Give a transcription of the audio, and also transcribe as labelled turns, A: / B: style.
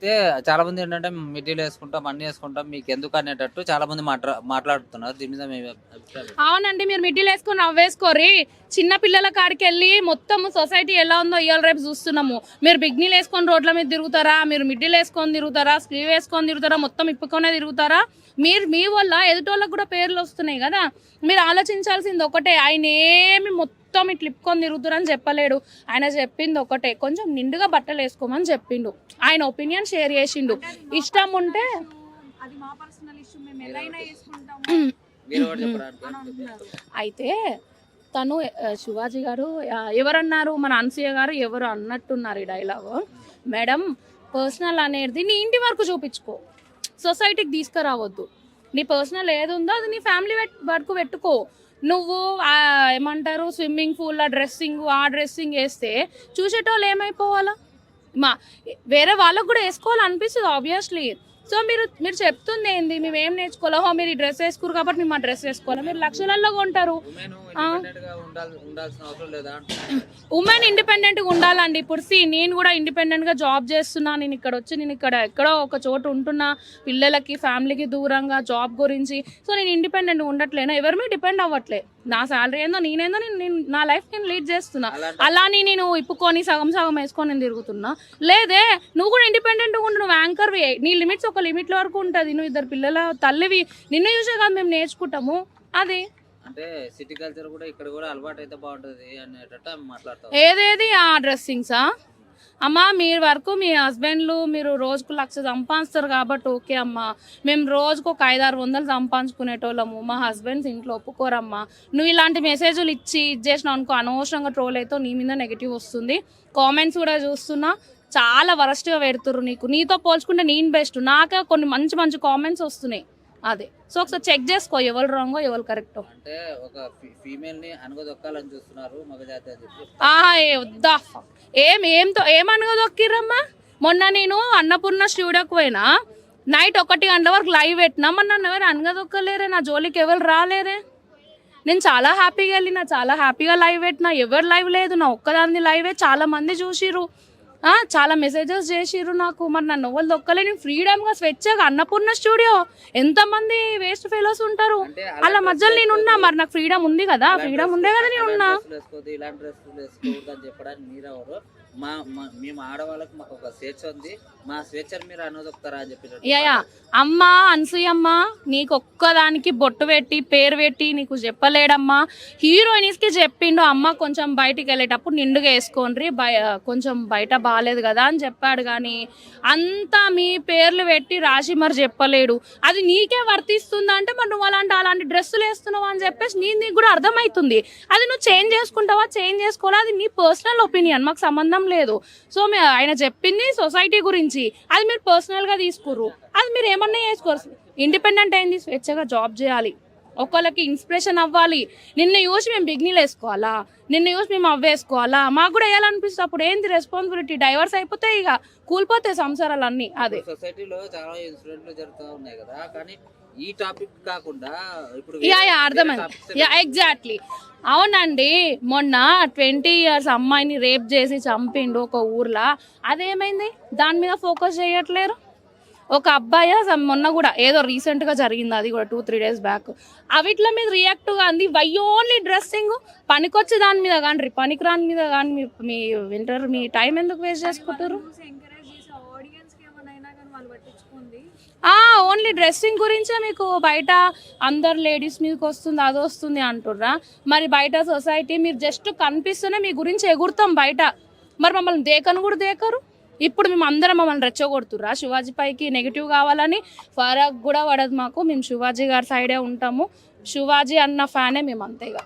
A: అయితే చాలా మంది ఏంటంటే మిడ్డీలు వేసుకుంటాం అన్ని వేసుకుంటాం మీకు ఎందుకు అనేటట్టు చాలా మంది మాట్లాడుతున్నారు. దీని మీద మీ అభిప్రాయం?
B: అవునండి, మీరు మిడ్డీలు వేసుకొని నవ్వేసుకోరి. చిన్న పిల్లల కాడికి వెళ్ళి మొత్తం సొసైటీ ఎలా ఉందో ఇవాళ రేపు చూస్తున్నాము. మీరు బిగ్నీలు వేసుకొని రోడ్ల మీద తిరుగుతారా, మీరు మిడ్డీలు వేసుకొని తిరుగుతారా, స్లీవ్ వేసుకొని తిరుగుతారా, మొత్తం ఇప్పుకొనే తిరుగుతారా? మీరు మీ వల్ల ఎదుటోళ్ళకు కూడా పేర్లు వస్తున్నాయి కదా. మీరు ఆలోచించాల్సింది ఒకటే, ఆయన ఏమి మొత్తం ఇట్లా ఇప్పుకొని తిరుగుతారని చెప్పలేడు. ఆయన చెప్పింది ఒకటే, కొంచెం నిండుగా బట్టలు వేసుకోమని చెప్పిండు. ఆయన ఒపీనియన్ షేర్ చేసిండు. ఇష్టం ఉంటే
C: అది మా పర్సనల్ ఇష్యూ, మేము ఎలాగైనా వేసుకుంటాము.
B: అయితే తను శివాజీ గారు ఎవరన్నారు, మన అనసూయ గారు ఎవరు అన్నట్టున్నారు ఈ డైలాగు. మేడం, పర్సనల్ అనేది నీ ఇంటి వరకు చూపించుకో, సొసైటీకి తీసుకురావద్దు. నీ పర్సనల్ ఏది ఉందో అది నీ ఫ్యామిలీ వరకు పెట్టుకో. నువ్వు ఏమంటారు స్విమ్మింగ్ పూల్లో డ్రెస్సింగ్ వేస్తే చూసేటోళ్ళు ఏమైపోవాలా? వేరే వాళ్ళకు కూడా వేసుకోవాలనిపిస్తుంది ఆబ్వియస్లీ. సో మీరు చెప్తుంది ఏంది, మేము ఏం నేర్చుకోవాలో, మీరు ఈ డ్రెస్ వేసుకోరు కాబట్టి మేము ఆ డ్రెస్ వేసుకోవాలి. మీరు లక్షలలో కొంటారు. ఉమెన్ ఇండిపెండెంట్గా ఉండాలండి. ఇప్పుడు నేను కూడా ఇండిపెండెంట్గా జాబ్ చేస్తున్నా. నేను ఇక్కడ ఎక్కడో ఒక చోట ఉంటున్నా, పిల్లలకి ఫ్యామిలీకి దూరంగా జాబ్ గురించి. సో నేను ఇండిపెండెంట్గా ఉండట్లేనా, ఎవరి మీద డిపెండ్ అవ్వట్లే. నా శాలరీ ఏందో నేనేందో నేను నా లైఫ్ నేను లీడ్ చేస్తున్నా. అలానే నేను ఇప్పుకొని సగం వేసుకొని నేను తిరుగుతున్నా. లేదే, నువ్వు కూడా ఇండిపెండెంట్గా ఉండు, నువ్వు యాంకర్వి. నీ లిమిట్స్ ఒక లిమిట్ వరకు ఉంటుంది. నువ్వు ఇద్దరు పిల్లల తల్లివి, నిన్ను చూసే కాదు మేము నేర్చుకుంటాము. అది
A: అంటే సిటీ కల్చర్ కూడా ఇక్కడ కూడా అలవాటు అయితే బాగుంటుంది అనేటట్టు మాట్లాడతారు.
B: ఏదేది ఆ డ్రెస్సింగ్సా అమ్మా? మీరు వరకు మీ హస్బెండ్లు మీరు రోజుకు 1,00,000 సంపాదిస్తారు కాబట్టి ఓకే అమ్మా. మేము రోజుకు ఒక 500-600 సంపాదించుకునేటోళ్ళము. మా హస్బెండ్స్ ఇంట్లో ఒప్పుకోరమ్మా. నువ్వు ఇలాంటి మెసేజ్లు ఇచ్చి చేసినావు అనుకో, అనవసరంగా ట్రోల్ అయితే నీ మీద నెగిటివ్ వస్తుంది. కామెంట్స్ కూడా చూస్తున్నా, చాలా వరస్ట్గా పెడుతుర్రు. నీతో పోల్చుకుంటే నేను బెస్ట్. నాకే కొన్ని మంచి మంచి కామెంట్స్ వస్తున్నాయి. అదే, సో ఒకసారి చెక్ చేసుకో ఎవరు రాంగో ఎవరు కరెక్టో.
A: అంటే ఒక ఫీమేల్ ని అనగదొక్కాలని చూస్తున్నారు మగజాతి అని చెప్పి.
B: వద్దా, ఏమనగదొక్కిరమ్మా? మొన్న నేను అన్నపూర్ణ స్టూడియోకి పోయినా, నైట్ 1 గంటల వరకు లైవ్ పెట్టినా. మరి నన్ను ఎవరు అనగదొక్కలేరే, నా జోలికి ఎవరు రాలేరే. నేను చాలా హ్యాపీగా వెళ్ళిన, చాలా హ్యాపీగా లైవ్ పెట్టినా. ఎవరు లైవ్ లేదు, నా ఒక్కదాన్ని లైవే చాలా మంది చూసిర్రు, చాలా మెసేజెస్ చేసిర్రు నాకు. మరి నన్ను ఎవరు దొక్కలే. నేను ఫ్రీడమ్గా స్వేచ్ఛగా అన్నపూర్ణ స్టూడియో, ఎంతమంది వేస్ట్ ఫెలోస్ ఉంటారు, అలా మధ్యలో నేను ఉన్నా. మరి నాకు ఫ్రీడమ్ ఉంది కదా, ఫ్రీడమ్ ఉండే కదా నేను ఉన్నా.
A: మేము ఆడవాళ్ళకి మాకు ఒక స్వేచ్ఛ ఉంది, మా స్వేచ్ఛను మీరు అనదొక్కుతారా అని చెప్పి.
B: యా అమ్మ అనసూయమ్మ, నీకు ఒక్కదానికి బొట్టు పెట్టి పేరు పెట్టి నీకు చెప్పలేడమ్మా. హీరోయిన్స్కి చెప్పిండు, అమ్మ కొంచెం బయటికి వెళ్ళేటప్పుడు నిండుగా వేసుకోండి, కొంచెం బయట బాగాలేదు కదా అని చెప్పాడు. కానీ అంతా మీ పేర్లు పెట్టి రాసి మరి చెప్పలేడు. అది నీకే వర్తిస్తుందా అంటే, మరి నువ్వు అలాంటి డ్రెస్సులు వేస్తున్నావు అని చెప్పేసి నీకు కూడా అర్థమవుతుంది. అది నువ్వు చేంజ్ చేసుకుంటావా, చేంజ్ చేసుకోవాలా, అది నీ పర్సనల్ ఒపీనియన్, మాకు సంబంధం లేదు. సో ఆయన చెప్పింది సొసైటీ గురించి, అది మీరు పర్సనల్గా తీసుకుర్రు. అది మీరు ఏమన్నా చేసుకోరు. ఇండిపెండెంట్ అయింది, స్వేచ్ఛగా జాబ్ చేయాలి, ఒకళ్ళకి ఇన్స్పిరేషన్ అవ్వాలి. నిన్ను చూసి మేము బిగ్నీలు వేసుకోవాలా, నిన్ను చూసి మేము అవ్వేసుకోవాలా? మాకు కూడా వేయాలనిపిస్తుంది. అప్పుడు ఏంది రెస్పాన్సిబిలిటీ? డైవర్స్ అయిపోతే ఇక కూలిపోతాయి సంసారాలు అన్నీ. అదే
A: సొసైటీలో చాలా ఇన్సిడెంట్లు జరుగుతూ ఉన్నాయి కదా, కానీ ఈ టాపిక్ కాకుండా ఇప్పుడు
B: అర్థమైంది. ఎగ్జాక్ట్లీ, అవునండి. మొన్న 20 years అమ్మాయిని రేప్ చేసి చంపిండు ఒక ఊర్లో. అదేమైంది? దాని మీద ఫోకస్ చేయట్లేరు. ఒక అబ్బాయి మొన్న కూడా ఏదో రీసెంట్గా జరిగింది, అది కూడా 2-3 days బ్యాక్. అవిట్ల మీద రియాక్ట్గా అంది. Why only dressing? పనికొచ్చి దాని మీద కానీ పనికి రాని మీద కానీ మీ వింటారు, మీ టైం ఎందుకు వేస్ట్ చేసుకుంటారు? ఓన్లీ డ్రెస్సింగ్ గురించే మీకు బయట అందరు లేడీస్ మీదకి వస్తుంది, అది వస్తుంది అంటుర్రా. మరి బయట సొసైటీ మీరు జస్ట్ కనిపిస్తూనే మీ గురించి ఎగురుతాం బయట, మరి మమ్మల్ని దేకను కూడా దేకరు. ఇప్పుడు మేము అందరం మమ్మల్ని రెచ్చగొడుతుర్రా శివాజీ పైకి నెగిటివ్ కావాలని? ఫరక్ కూడా పడదు మాకు, మేము శివాజీ గారి సైడే ఉంటాము. శివాజీ అన్న ఫ్యానే మేము, అంతేగా.